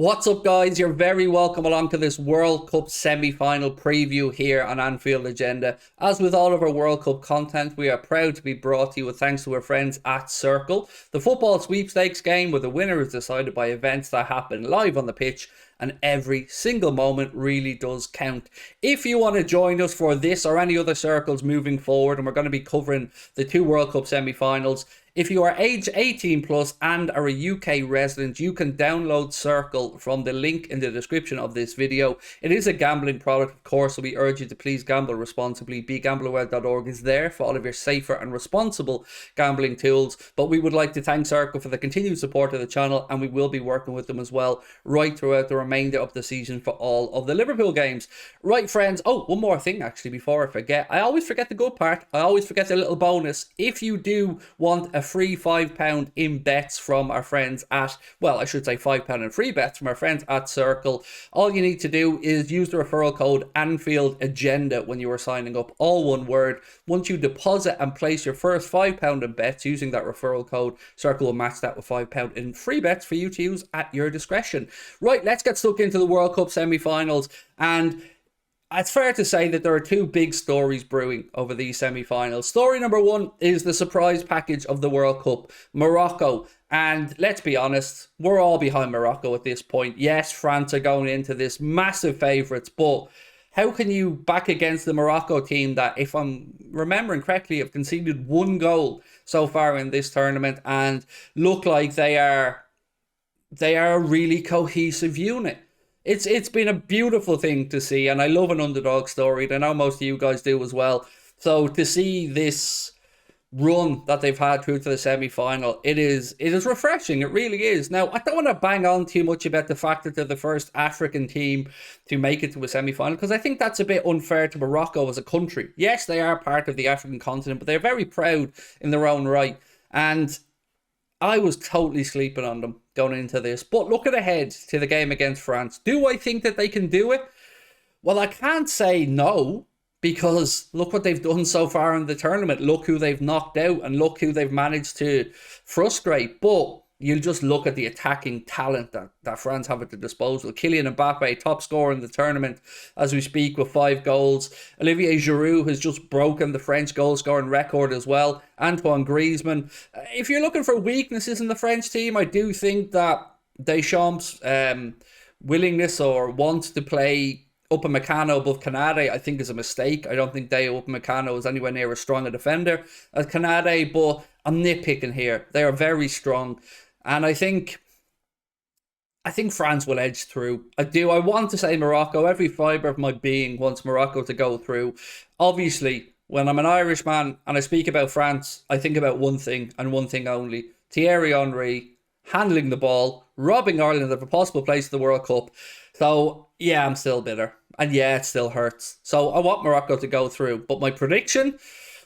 What's up, guys? You're very welcome along to this World Cup semi-final preview here on Anfield Agenda. As with all of our World Cup content, we are proud to be brought to you with thanks to our friends at Circl. The football sweepstakes game where the winner is decided by events that happen live on the pitch, and every single moment really does count. If you want to join us for this or any other circles moving forward, and we're going to be covering the two World Cup semi-finals, if you are age 18 plus and are a UK resident, you can download Circl from the link in the description of this video. It is a gambling product, of course, so we urge you to please gamble responsibly. BeGamblerWell.org is there for all of your safer and responsible gambling tools. But we would like to thank Circl for the continued support of the channel, and we will be working with them as well right throughout the remainder of the season for all of the Liverpool games. Right, friends. Oh, one more thing, actually, before I forget. I always forget the good part. I always forget the little bonus. If you do want a free £5 in bets from our friends at, well, I should say £5 in free bets from our friends at Circl, all you need to do is use the referral code anfieldagenda when you are signing up, all one word. Once you deposit and place your first £5 in bets using that referral code, Circl will match that with £5 in free bets for you to use at your discretion. Right, let's get stuck into the World Cup semi-finals. And it's fair to say that there are two big stories brewing over these semi-finals. Story number one is the surprise package of the World Cup, Morocco. And let's be honest, we're all behind Morocco at this point. Yes, France are going into this massive favourites, but how can you back against the Morocco team that, if I'm remembering correctly, have conceded one goal so far in this tournament and look like they are a really cohesive unit? It's been a beautiful thing to see, and I love an underdog story, and I know most of you guys do as well. So to see this run that they've had through to the semi-final, it is refreshing. It really is. Now, I don't want to bang on too much about the fact that they're the first African team to make it to a semi-final, because I think that's a bit unfair to Morocco as a country. Yes, they are part of the African continent, but they're very proud in their own right. And I was totally sleeping on them going into this. But looking ahead to the game against France, do I think that they can do it? Well, I can't say no, because look what they've done so far in the tournament. Look who they've knocked out and look who they've managed to frustrate. But you just look at the attacking talent that France have at their disposal. Kylian Mbappe, top scorer in the tournament as we speak with 5 goals. Olivier Giroud has just broken the French goal scoring record as well. Antoine Griezmann. If you're looking for weaknesses in the French team, I do think that Deschamps' willingness or want to play Upamecano above Canade, I think, is a mistake. I don't think Upamecano is anywhere near as strong a defender as Canade, but I'm nitpicking here. They are very strong. And I think France will edge through. I do. I want to say Morocco. Every fibre of my being wants Morocco to go through. Obviously, when I'm an Irishman and I speak about France, I think about one thing and one thing only. Thierry Henry handling the ball, robbing Ireland of a possible place in the World Cup. So, yeah, I'm still bitter. And yeah, it still hurts. So I want Morocco to go through. But my prediction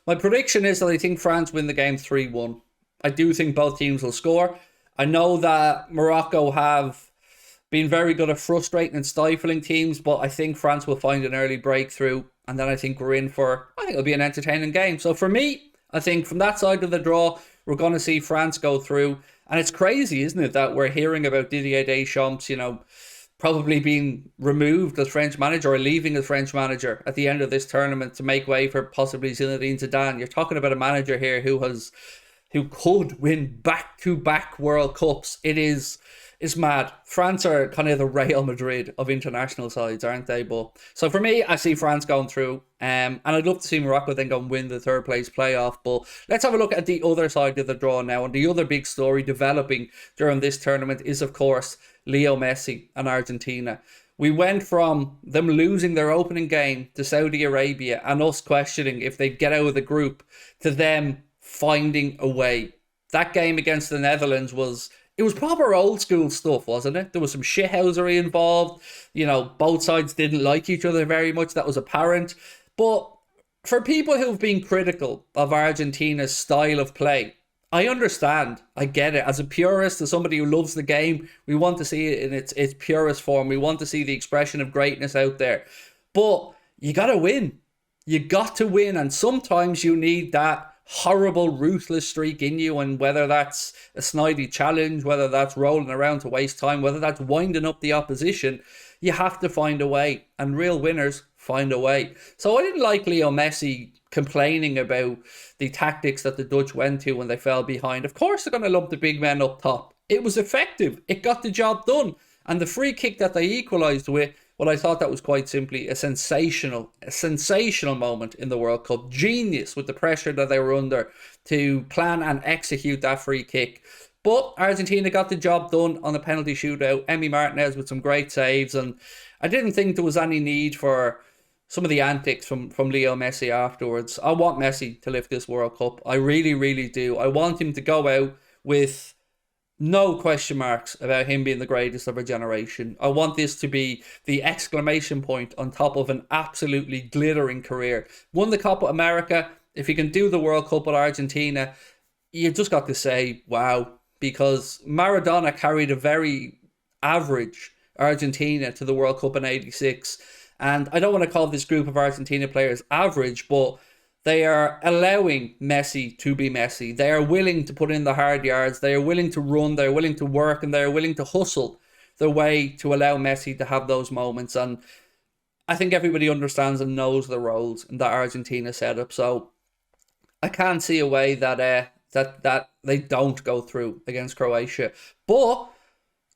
is that I think France win the game 3-1. I do think both teams will score. I know that Morocco have been very good at frustrating and stifling teams, but I think France will find an early breakthrough, and then I think we're in for, I think it'll be an entertaining game. So for me, I think from that side of the draw, we're going to see France go through. And it's crazy, isn't it, that we're hearing about Didier Deschamps, probably being removed as French manager or leaving as French manager at the end of this tournament to make way for possibly Zinedine Zidane. You're talking about a manager here who could win back-to-back World Cups. It's mad. France are kind of the Real Madrid of international sides, aren't they? But so for me, I see France going through. And I'd love to see Morocco then go and win the third place playoff. But let's have a look at the other side of the draw now. And the other big story developing during this tournament is, of course, Leo Messi and Argentina. We went from them losing their opening game to Saudi Arabia and us questioning if they'd get out of the group to them finding a way. That game against the Netherlands was proper old school stuff, wasn't it? There was some shithousery involved. Both sides didn't like each other very much. That was apparent. But for people who've been critical of Argentina's style of play, I understand. I get it. As a purist, as somebody who loves the game, we want to see it in its purest form. We want to see the expression of greatness out there. But you got to win. You got to win. And sometimes you need that horrible, ruthless streak in you, and whether that's a snidey challenge, whether that's rolling around to waste time, whether that's winding up the opposition, you have to find a way, and real winners find a way. So I didn't like Leo Messi complaining about the tactics that the Dutch went to when they fell behind. Of course they're going to lump the big men up top. It was effective. It got the job done. And the free kick that they equalised with, well, I thought that was quite simply a sensational moment in the World Cup. Genius with the pressure that they were under to plan and execute that free kick. But Argentina got the job done on the penalty shootout. Emi Martinez with some great saves. And I didn't think there was any need for some of the antics from Leo Messi afterwards. I want Messi to lift this World Cup. I really, really do. I want him to go out with no question marks about him being the greatest of our generation. I want this to be the exclamation point on top of an absolutely glittering career. Won the Copa America. If he can do the World Cup with Argentina, you just got to say, wow. Because Maradona carried a very average Argentina to the World Cup in '86. And I don't want to call this group of Argentina players average, but they are allowing Messi to be Messi. They are willing to put in the hard yards. They are willing to run. They're willing to work. And they're willing to hustle their way to allow Messi to have those moments. And I think everybody understands and knows the roles in that Argentina setup. So I can't see a way that that they don't go through against Croatia. But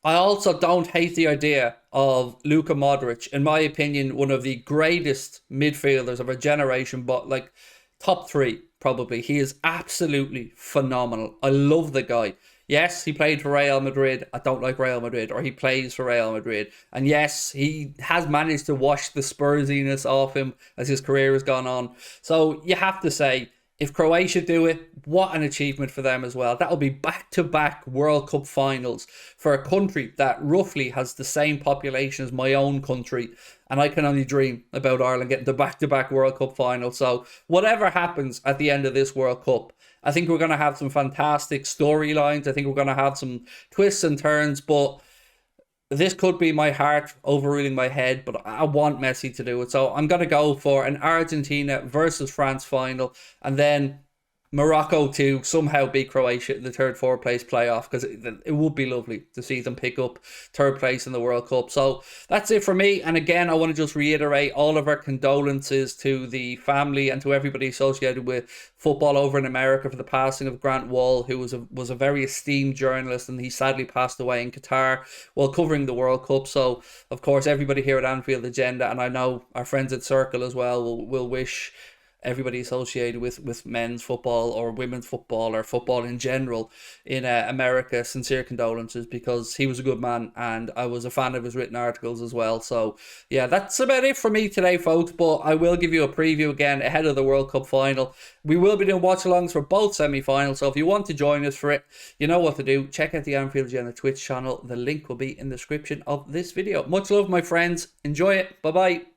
I also don't hate the idea of Luka Modric, in my opinion, one of the greatest midfielders of our generation, but like top three, probably. He is absolutely phenomenal. I love the guy. Yes, he played for Real Madrid. I don't like Real Madrid, or he plays for Real Madrid. And yes, he has managed to wash the Spursiness off him as his career has gone on. So you have to say, if Croatia do it, what an achievement for them as well. That'll be back-to-back World Cup finals for a country that roughly has the same population as my own country. And I can only dream about Ireland getting the back-to-back World Cup finals. So whatever happens at the end of this World Cup, I think we're going to have some fantastic storylines. I think we're going to have some twists and turns, but this could be my heart overruling my head, but I want Messi to do it. So I'm going to go for an Argentina versus France final, and then Morocco to somehow beat Croatia in the third, fourth place playoff, because it would be lovely to see them pick up third place in the World Cup. So that's it for me. And again, I want to just reiterate all of our condolences to the family and to everybody associated with football over in America for the passing of Grant Wall, who was a very esteemed journalist, and he sadly passed away in Qatar while covering the World Cup. So, of course, everybody here at Anfield Agenda, and I know our friends at Circl as well, will wish everybody associated with men's football or women's football or football in general in America sincere condolences, because he was a good man and I was a fan of his written articles as well. So yeah, that's about it for me today, folks, but I will give you a preview again ahead of the World Cup final. We will be doing watch-alongs for both semi-finals, so if you want to join us for it, you know what to do. Check out the Anfield Agenda Twitch channel. The link will be in the description of this video. Much love, my friends. Enjoy it. Bye-bye.